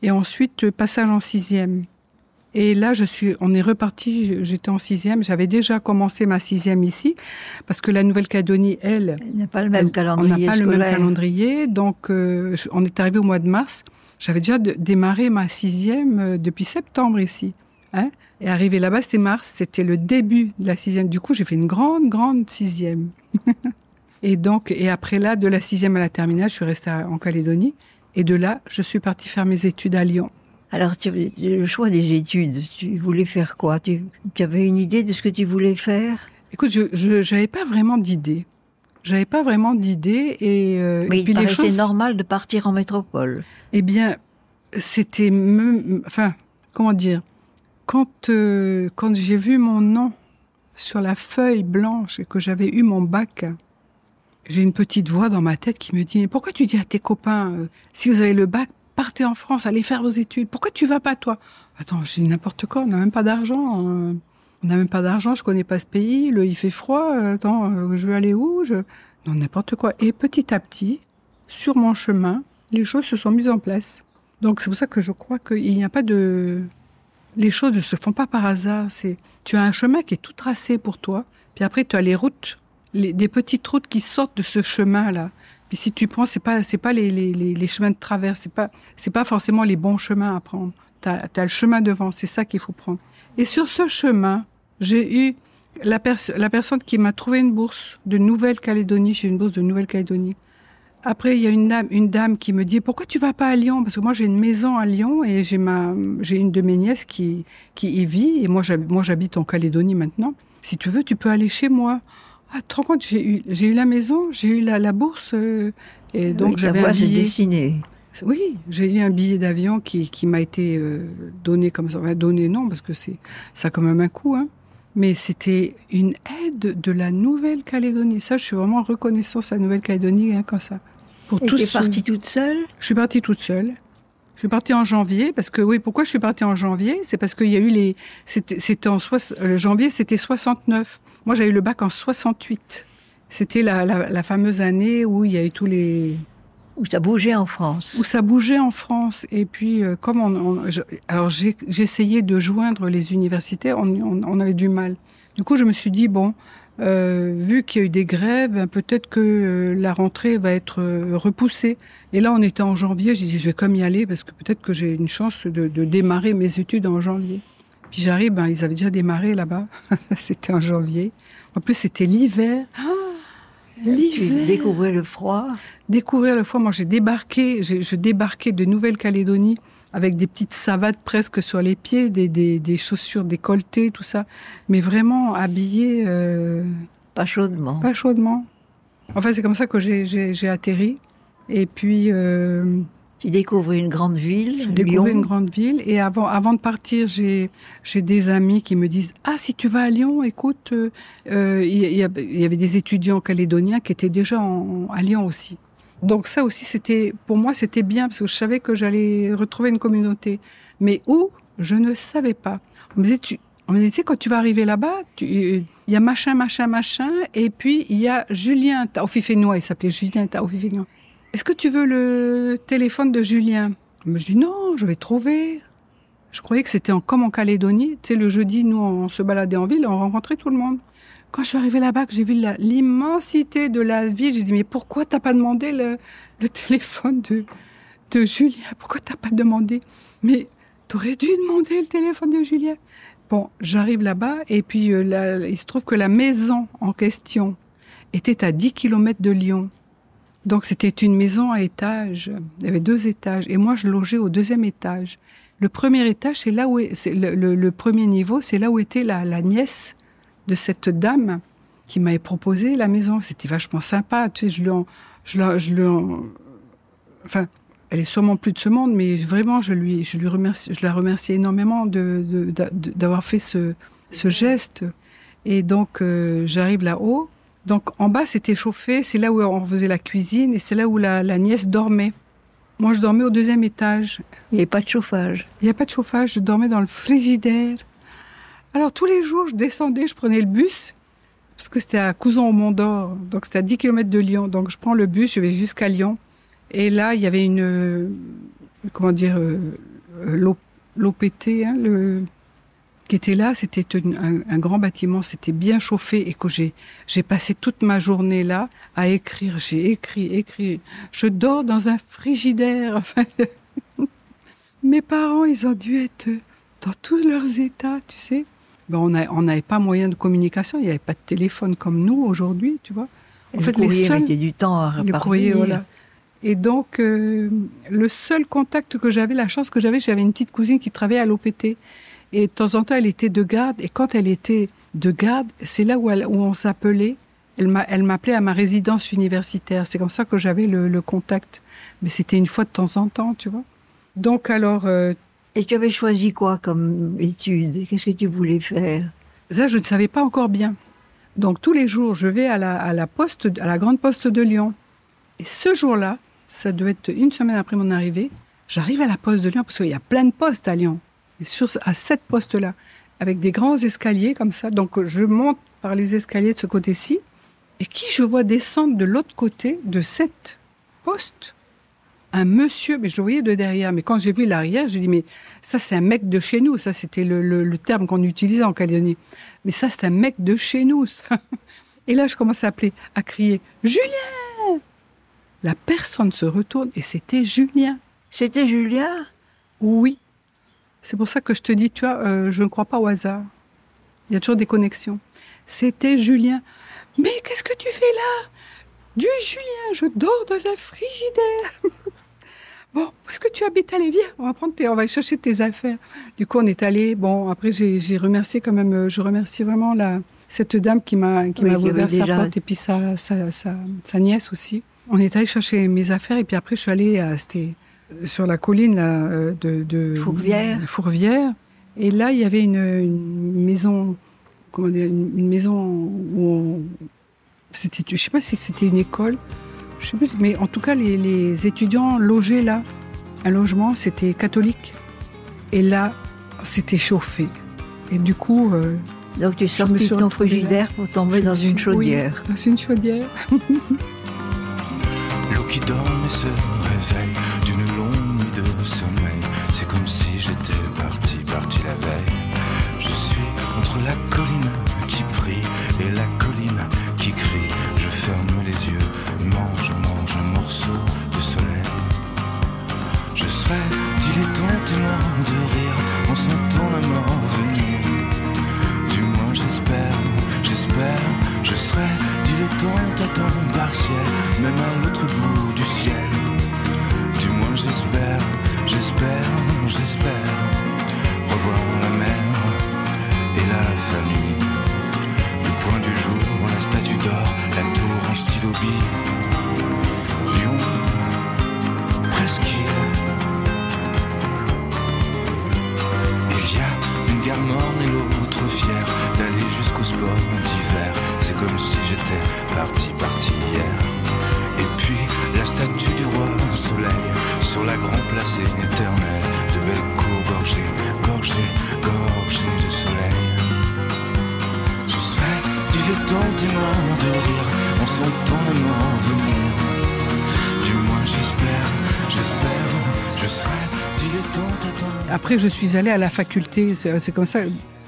Et ensuite, passage en 6e. Et là, on est reparti, j'étais en 6e. J'avais déjà commencé ma 6e ici. Parce que la Nouvelle-Calédonie, elle n'a pas le même calendrier. On n'a pas le même calendrier. Donc, on est arrivé au mois de mars. J'avais déjà démarré ma 6e depuis septembre ici. Hein? Et arrivé là-bas, c'était mars. C'était le début de la 6e. Du coup, j'ai fait une grande 6e. Et après là, de la 6e à la terminale, je suis restée en Calédonie. Et de là, je suis partie faire mes études à Lyon. Alors, le choix des études, tu voulais faire quoi? Tu avais une idée de ce que tu voulais faire? Écoute, je n'avais pas vraiment d'idée. Et mais il paraissait normal de partir en métropole. Eh bien, c'était... comment dire? Quand j'ai vu mon nom sur la feuille blanche et que j'avais eu mon bac... J'ai une petite voix dans ma tête qui me dit « Mais pourquoi tu dis à tes copains, si vous avez le bac, partez en France, allez faire vos études. Pourquoi tu vas pas, toi ?» Attends, je dis n'importe quoi, on n'a même pas d'argent. Je connais pas ce pays, il fait froid, je vais aller où? Non, n'importe quoi. Et petit à petit, sur mon chemin, les choses se sont mises en place. Donc c'est pour ça que je crois qu'il n'y a pas de... Les choses ne se font pas par hasard. Tu as un chemin qui est tout tracé pour toi, puis après tu as les routes, des petites routes qui sortent de ce chemin-là. Puis si tu prends, c'est pas les chemins de travers, c'est pas forcément les bons chemins à prendre. T'as le chemin devant, c'est ça qu'il faut prendre. Et sur ce chemin, j'ai eu la personne qui m'a trouvé une bourse de Nouvelle-Calédonie. J'ai une bourse de Nouvelle-Calédonie. Après, il y a une dame qui me dit « Pourquoi tu vas pas à Lyon ?» Parce que moi, j'ai une maison à Lyon et j'ai une de mes nièces qui y vit. Et moi, j'habite en Calédonie maintenant. Si tu veux, tu peux aller chez moi. Ah, tu te rends compte, j'ai eu la maison, j'ai eu la bourse, et donc j'avais un billet. Oui, j'ai eu un billet d'avion qui m'a été donné comme ça. Enfin, donné non, parce que ça a quand même un coût, hein. Mais c'était une aide de la Nouvelle-Calédonie. Ça, je suis vraiment reconnaissante à la Nouvelle-Calédonie, hein, comme ça. Et tu es partie toute seule? Je suis partie toute seule. Je suis partie en janvier, parce que, oui, pourquoi je suis partie en janvier? C'est parce qu'il y a eu le janvier, c'était 69. Moi, j'ai eu le bac en 68. C'était la fameuse année où il y a eu tous les... Où ça bougeait en France. Et puis, alors j'ai essayé de joindre les universités, on avait du mal. Du coup, je me suis dit, bon, vu qu'il y a eu des grèves, peut-être que la rentrée va être repoussée. Et là, on était en janvier, j'ai dit, je vais comme y aller, parce que peut-être que j'ai une chance de démarrer mes études en janvier. Puis j'arrive, ils avaient déjà démarré là-bas. C'était en janvier. En plus, c'était l'hiver. L'hiver. Tu découvrais le froid. Découvrir le froid. Moi, je débarquais de Nouvelle-Calédonie avec des petites savates presque sur les pieds, des chaussures décolletées, tout ça. Mais vraiment habillée... Pas chaudement. Pas chaudement. Enfin, c'est comme ça que j'ai atterri. Et puis... Tu découvres une grande ville, Je découvrais une grande ville. Et avant de partir, j'ai des amis qui me disent « Ah, si tu vas à Lyon, écoute, il y avait des étudiants calédoniens qui étaient déjà à Lyon aussi. » Donc ça aussi, pour moi, c'était bien, parce que je savais que j'allais retrouver une communauté. Mais où? Je ne savais pas. On me disait, tu sais, quand tu vas arriver là-bas, il y a machin, et puis il y a Julien Taoufifénois, il s'appelait Julien Taoufifénois. Est-ce que tu veux le téléphone de Julien? Je dis non, je vais trouver. Je croyais que c'était comme en Calédonie. Tu sais, le jeudi, nous, on se baladait en ville et on rencontrait tout le monde. Quand je suis arrivée là-bas, que j'ai vu l'immensité de la ville, j'ai dit, mais pourquoi t'as pas demandé le téléphone de Julien? Pourquoi t'as pas demandé? Mais t'aurais dû demander le téléphone de Julien. Bon, j'arrive là-bas et puis il se trouve que la maison en question était à 10 km de Lyon. Donc, c'était une maison à étage. Il y avait 2 étages. Et moi, je logeais au 2e étage. Le premier étage, c'est là où le premier niveau, c'est là où était la nièce de cette dame qui m'avait proposé la maison. C'était vachement sympa. Tu sais, enfin, elle est sûrement plus de ce monde, mais vraiment, je la remercie énormément d'avoir fait ce geste. Et donc, j'arrive là-haut. Donc, en bas, c'était chauffé. C'est là où on faisait la cuisine et c'est là où la nièce dormait. Moi, je dormais au 2e étage. Il n'y avait pas de chauffage. Il n'y a pas de chauffage. Je dormais dans le frigidaire. Alors, tous les jours, je descendais, je prenais le bus, parce que c'était à Couzon-au-Mont-d'Or. Donc, c'était à 10 km de Lyon. Donc, je prends le bus, je vais jusqu'à Lyon. Et là, il y avait l'OPT, qui était là. C'était un grand bâtiment. C'était bien chauffé et que j'ai passé toute ma journée là à écrire. J'ai écrit. Je dors dans un frigidaire. Enfin, mes parents, ils ont dû être dans tous leurs états, tu sais. Ben, on n'avait pas moyen de communication. Il n'y avait pas de téléphone comme nous aujourd'hui, tu vois. En fait, le courrier mettait du temps à repartir. Le courrier, voilà. Et donc, le seul contact que j'avais, la chance que j'avais une petite cousine qui travaillait à l'OPT. Et de temps en temps, elle était de garde. Et quand elle était de garde, c'est là où on s'appelait. Elle m'appelait à ma résidence universitaire. C'est comme ça que j'avais le contact. Mais c'était une fois de temps en temps, tu vois. Donc alors... Et tu avais choisi quoi comme études? Qu'est-ce que tu voulais faire? Ça, je ne savais pas encore bien. Donc tous les jours, je vais à la grande poste de Lyon. Et ce jour-là, ça devait être une semaine après mon arrivée, j'arrive à la poste de Lyon, parce qu'il y a plein de postes à Lyon. Et à cette poste-là, avec des grands escaliers comme ça. Donc je monte par les escaliers de ce côté-ci. Et qui je vois descendre de l'autre côté de cette poste? Un monsieur, mais je le voyais de derrière. Mais quand j'ai vu l'arrière, j'ai dit, mais ça, c'est un mec de chez nous. Ça, c'était le terme qu'on utilisait en Calédonie. Mais ça, c'est un mec de chez nous. Ça. Et là, je commence à crier, Julien! La personne se retourne et c'était Julien. C'était Julien? Oui. C'est pour ça que je te dis, tu vois, je ne crois pas au hasard. Il y a toujours des connexions. C'était Julien. Mais qu'est-ce que tu fais là? Du Julien, je dors dans un frigidaire. Bon, où est-ce que tu habites? Allez, viens, on va chercher tes affaires. Du coup, on est allé. Bon, après, j'ai remercié quand même, je remercie vraiment cette dame qui m'a ouvert sa porte et puis sa nièce aussi. On est allé chercher mes affaires et puis après, je suis allée c'était sur la colline là, de Fourvière. Et là, il y avait une maison, comment dire, une maison où je sais pas si c'était une école, je sais plus, mais en tout cas, les étudiants logeaient là. Un logement, c'était catholique. Et là, c'était chauffé. Et du coup... donc tu sortis de ton frigidaire pour tomber dans une chaudière. Oui, dans une chaudière. L'eau qui dorme et se réveille d'une longue nuit de sommeil. C'est comme si j'étais parti la veille. Je suis entre la colline qui prie et la colline qui crie. Je ferme les yeux, mange un morceau de soleil. Je serai dilettantement de rire en sentant la mort venir. temps à temps partiel, même à l'autre bout du ciel. Du moins j'espère, j'espère, j'espère revoir la mer et la famille. Le point du jour, la statue d'or, la tour en stylo bille. Lyon, presqu'île. Il y a une gare morne et l'autre fière d'aller jusqu'au sport d'hiver. C'est comme si j'étais parti hier. Et puis la statue du roi soleil sur la grande place éternelle. De belles cours gorgées, gorgées, gorgées de soleil. Je serai dilettante et mort de rire en sentant la mort venir. Du moins j'espère, j'espère, je serai dilettante à temps. Après, je suis allée à la faculté. C'est comme ça.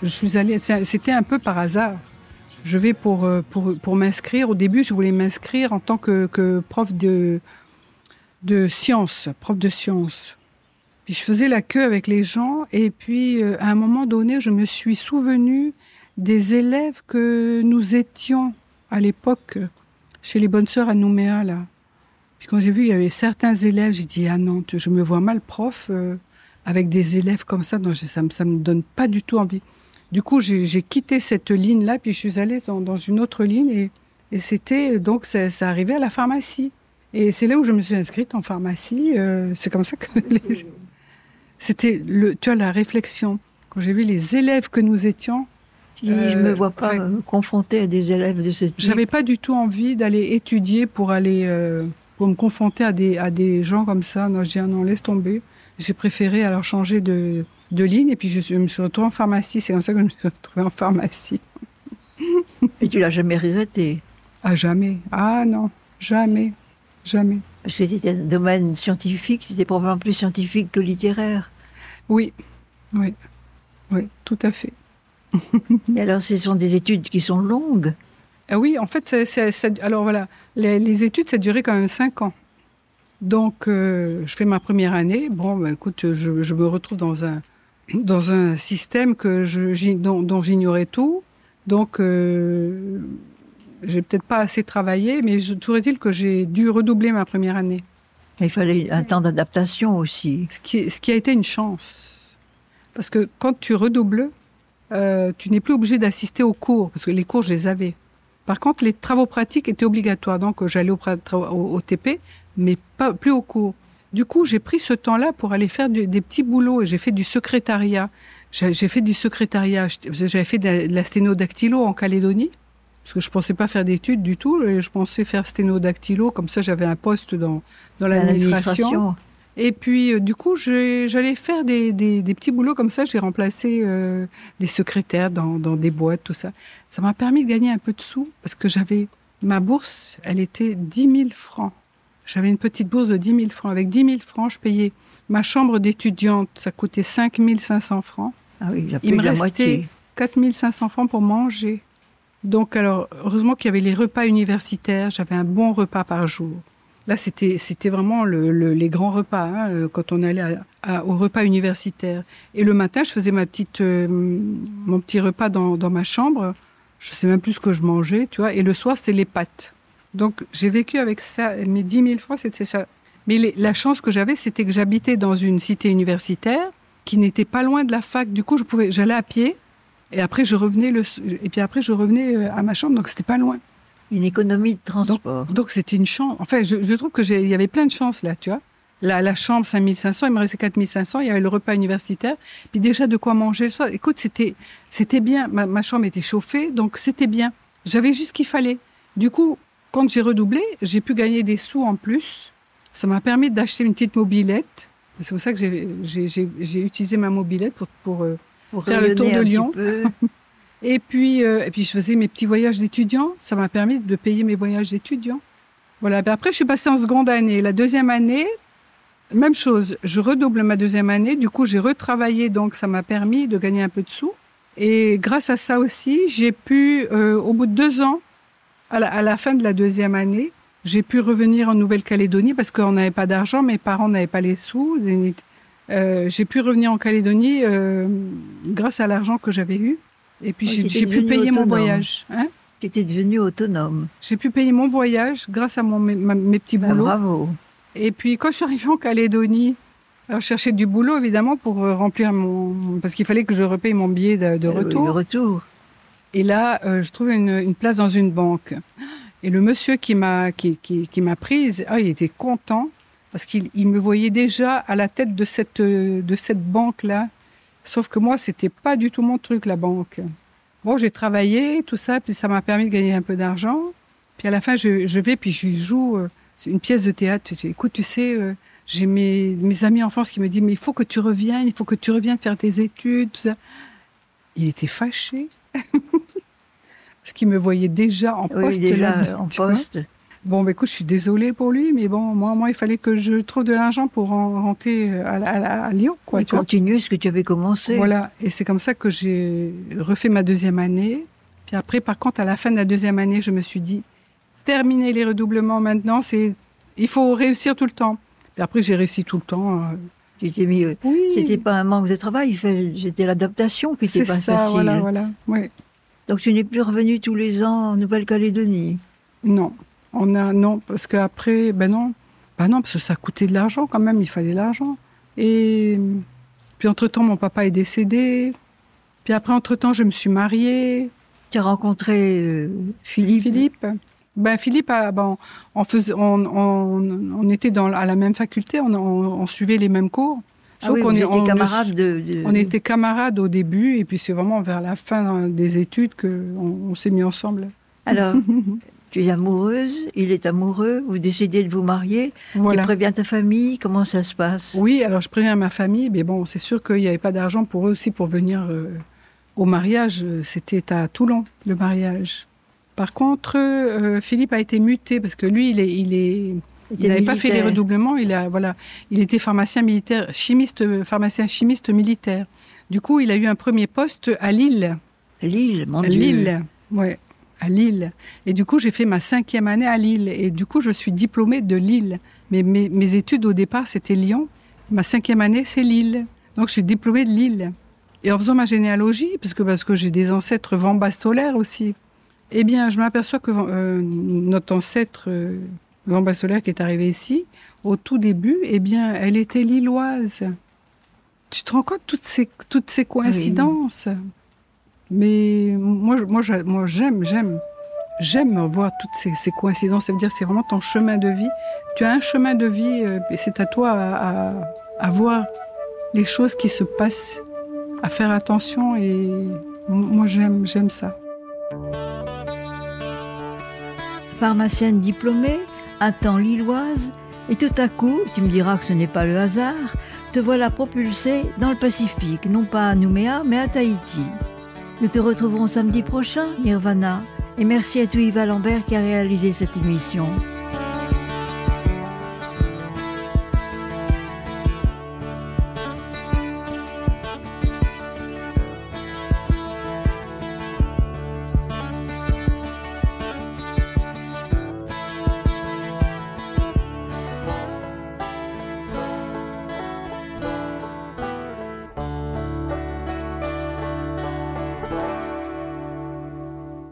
Je suis allée. C'était un peu par hasard. Je vais pour m'inscrire. Au début, je voulais m'inscrire en tant que prof de sciences, prof de sciences. Puis je faisais la queue avec les gens. Et puis, à un moment donné, je me suis souvenue des élèves que nous étions à l'époque chez les Bonnes Sœurs à Nouméa, là. Puis quand j'ai vu, il y avait certains élèves, j'ai dit, ah non, je me vois mal prof avec des élèves comme ça. Non, ça me donne pas du tout envie. Du coup, j'ai quitté cette ligne-là, puis je suis allée dans une autre ligne, et c'était, donc, ça arrivait à la pharmacie. Et c'est là où je me suis inscrite en pharmacie. C'est comme ça que c'était tu vois, la réflexion. Quand j'ai vu les élèves que nous étions. Je me vois pas me confronter à des élèves de ce type. J'avais pas du tout envie d'aller étudier pour me confronter à des gens comme ça. Non, je dis, non, laisse tomber. J'ai préféré alors changer de ligne, et puis je me suis retrouvée en pharmacie. C'est comme ça que je me suis retrouvée en pharmacie. Et tu l'as jamais regretté? Ah, jamais. Ah non, jamais. Jamais. Parce que c'était un domaine scientifique, c'était probablement plus scientifique que littéraire. Oui, tout à fait. Et alors, ce sont des études qui sont longues? Ah oui, en fait, alors voilà, les études, ça durait quand même 5 ans. Donc, je fais ma première année. Bon, ben, écoute, je me retrouve dans un système dont j'ignorais tout. Donc, j'ai peut-être pas assez travaillé, mais toujours est-il que j'ai dû redoubler ma première année. Il fallait un temps d'adaptation aussi. Ce qui a été une chance. Parce que quand tu redoubles, tu n'es plus obligé d'assister aux cours, parce que les cours, je les avais. Par contre, les travaux pratiques étaient obligatoires. Donc, j'allais au TP, mais plus aux cours. Du coup, j'ai pris ce temps-là pour aller faire des petits boulots, et j'ai fait du secrétariat. J'ai fait du secrétariat. J'avais fait de la sténodactylo en Calédonie, parce que je pensais pas faire d'études du tout. Et je pensais faire sténodactylo, comme ça j'avais un poste dans l'administration. Et puis, du coup, j'allais faire des petits boulots comme ça. J'ai remplacé des secrétaires dans des boîtes, tout ça. Ça m'a permis de gagner un peu de sous, parce que ma bourse, elle était 10 000 francs. J'avais une petite bourse de 10 000 francs. Avec 10 000 francs, je payais ma chambre d'étudiante. Ça coûtait 5 500 francs. Ah oui, il me restait 4 500 francs pour manger. Donc, alors, heureusement qu'il y avait les repas universitaires. J'avais un bon repas par jour. Là, c'était vraiment les grands repas, hein, quand on allait au repas universitaire. Et le matin, je faisais mon petit repas dans ma chambre. Je sais même plus ce que je mangeais, tu vois. Et le soir, c'était les pâtes. Donc, j'ai vécu avec ça. Mes 10 000 francs, c'était ça. Mais la chance que j'avais, c'était que j'habitais dans une cité universitaire qui n'était pas loin de la fac. Du coup, j'allais à pied. Et après, je revenais à ma chambre. Donc, c'était pas loin. Une économie de transport. Donc c'était une chance. Enfin, je trouve il y avait plein de chances là, tu vois. La chambre, 5 500, il me restait 4 500, il y avait le repas universitaire, puis déjà de quoi manger le soir. Écoute, c'était bien. Ma chambre était chauffée, donc c'était bien. J'avais juste ce qu'il fallait. Du coup, quand j'ai redoublé, j'ai pu gagner des sous en plus. Ça m'a permis d'acheter une petite mobilette. C'est pour ça que j'ai utilisé ma mobilette pour faire le tour de Lyon. Et puis je faisais mes petits voyages d'étudiants. Ça m'a permis de payer mes voyages d'étudiants. Voilà. Ben après, je suis passée en seconde année. La deuxième année, même chose. Je redouble ma deuxième année. Du coup, j'ai retravaillé. Donc, ça m'a permis de gagner un peu de sous. Et grâce à ça aussi, j'ai pu, au bout de 2 ans, à la fin de la deuxième année, j'ai pu revenir en Nouvelle-Calédonie parce qu'on n'avait pas d'argent. Mes parents n'avaient pas les sous. J'ai pu revenir en Calédonie grâce à l'argent que j'avais eu. Et puis, j'ai pu payer mon voyage. Hein? tu étais devenue autonome. J'ai pu payer mon voyage grâce à mes petits boulots. Bravo. Et puis, quand je suis arrivée en Calédonie, alors je cherchais du boulot, évidemment, pour remplir parce qu'il fallait que je repaye mon billet de retour. Oui, le retour. Et là, je trouvais une place dans une banque. Et le monsieur qui m'a prise, il était content parce qu'il me voyait déjà à la tête de cette banque-là. Sauf que moi, c'était pas du tout mon truc, la banque. Bon, j'ai travaillé, tout ça, puis ça m'a permis de gagner un peu d'argent. Puis à la fin, je vais, puis je joue une pièce de théâtre. Je dis, écoute, tu sais, j'ai mes amis enfance qui me disent, mais il faut que tu reviennes faire tes études, tout ça. Il était fâché. Parce qu'il me voyait déjà en poste. Oui, déjà en poste. Bon, écoute, je suis désolée pour lui, mais bon, moi, il fallait que je trouve de l'argent pour rentrer à Lyon, quoi. Et continuer ce que tu avais commencé. Voilà, et c'est comme ça que j'ai refait ma deuxième année. Puis après, par contre, à la fin de la deuxième année, je me suis dit, terminer les redoublements maintenant, il faut réussir tout le temps. Et après, j'ai réussi tout le temps. Tu t'es mis. Oui. C'était pas un manque de travail, c'était l'adaptation qui était pas facile. C'est ça, voilà, ouais. Donc tu n'es plus revenu tous les ans en Nouvelle-Calédonie? Non. Non, parce qu'après, non, parce que ça coûtait de l'argent quand même, il fallait de l'argent. Et puis entre-temps, mon papa est décédé. Puis après, entre-temps, je me suis mariée. Tu as rencontré Philippe? Philippe, on était à la même faculté, on suivait les mêmes cours. Sauf qu'on était camarades On était camarades au début, et puis c'est vraiment vers la fin des études qu'on s'est mis ensemble. Alors, tu es amoureuse, il est amoureux, vous décidez de vous marier, voilà. Tu préviens ta famille, comment ça se passe? Oui, alors je préviens ma famille, mais bon, c'est sûr qu'il n'y avait pas d'argent pour eux aussi pour venir au mariage. C'était à Toulon, le mariage. Par contre, Philippe a été muté, parce que lui, il n'avait pas fait les redoublements, il était pharmacien militaire, pharmacien chimiste militaire. Du coup, il a eu un premier poste à Lille. Lille, mon Dieu. Lille, ouais, à Lille. Et du coup, j'ai fait ma 5e année à Lille. Et du coup, je suis diplômée de Lille. Mais mes études au départ, c'était Lyon. Ma 5e année, c'est Lille. Donc, je suis diplômée de Lille. Et en faisant ma généalogie, parce que j'ai des ancêtres Van-Bastolaire aussi, eh bien, je m'aperçois que notre ancêtre Van-Bastolaire qui est arrivée ici, au tout début, eh bien, elle était lilloise. Tu te rends compte toutes ces coïncidences? Oui. Mais moi, j'aime voir toutes ces coïncidences. Ça veut dire que c'est vraiment ton chemin de vie. Tu as un chemin de vie et c'est à toi à voir les choses qui se passent, à faire attention. Et moi, j'aime ça. Pharmacienne diplômée, un temps lilloise, et tout à coup, tu me diras que ce n'est pas le hasard, te voilà propulsée dans le Pacifique, non pas à Nouméa, mais à Tahiti. Nous te retrouverons samedi prochain, Nirvana, et merci à Touiva Lambert qui a réalisé cette émission.